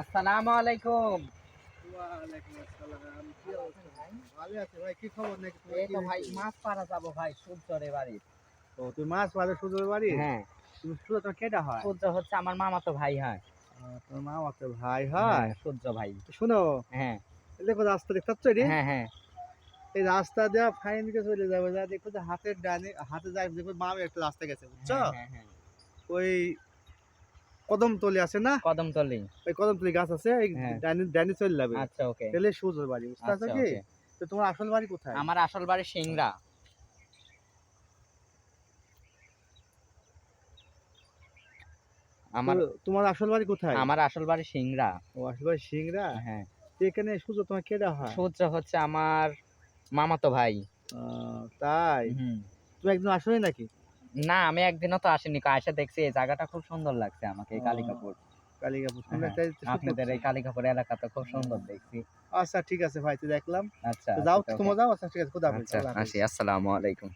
আসসালামু আলাইকুম। ওয়ালাইকুম আসসালাম। কি অবস্থা ভাই? ভালো আছি ভাই। কি খবর নাকি? এই তো ভাই মাছ পাড়া যাবো ভাই সূর্যরে বাড়ি। ও তুই মাছ মারো সুজয় বাড়ি? হ্যাঁ, তুমি সুজয় তোমার কেটা হয়? সূর্য হচ্ছে আমার মামাতো ভাই হয়। তোমার মামা তো ভাই হ্যাঁ, হয়। সূর্য ভাই। শোনো, হ্যাঁ, এই দেখো রাস্তা দেখতে পাচ্ছ এটি? হ্যাঁ, হ্যাঁ, এই রাস্তা দিয়ে ফাইন দিকে চলে যাবে, যা দেখো যে হাতের ডানে হাতে যায় দেখো বামে একটা রাস্তা গেছে বুঝছো? হ্যাঁ, হ্যাঁ, হ্যাঁ। ওই কদমতলি আছে না? কদমতলি। ওই কদমতলি গাছ আছে, এই হ্যাঁ, ডানে ডানে চলে যাবে। আচ্ছা ওকে। তাহলে সুজয় বাড়ি বুঝতে পারছো আচ্ছা কি? ওকে। তো তোমার আসল বাড়ি কোথায়? আমার আসল বাড়ি সিংড়া। তো আমার তোমার আসল বাড়ি কোথায়? আমার আসল বাড়ি সিংড়া। ও আসল বাড়ি সিংড়া। হ্যাঁ, তো এখানে সুজয় তোমার কেটা হয়? সূর্য হচ্ছে আমার মামাতো ভাই। তাই? হুম। তুমি একদিন আসোনি নাকি? না, আমি একদিনও তো আসিনি। আইসা দেখছি এই জায়গাটা খুব সুন্দর লাগছে আমাকে, এই ও কালিকাপুর। কালিকাপুর সুন্দর হ্যাঁ, তাই তো শুনতে আপনাদের পাচ্ছি। এই কালিকাপুর এলাকাটা খুব সুন্দর দেখছি। আচ্ছা ঠিক আছে ভাই, তো দেখলাম। আচ্ছা, তো যাও, আচ্ছা ওকে। তোমরা যাও। আচ্ছা ঠিক আছে, খোদা হাফেজ, আচ্ছা, আল্লাহ হাফেজ। আসি। আসসালামু আলাইকুম।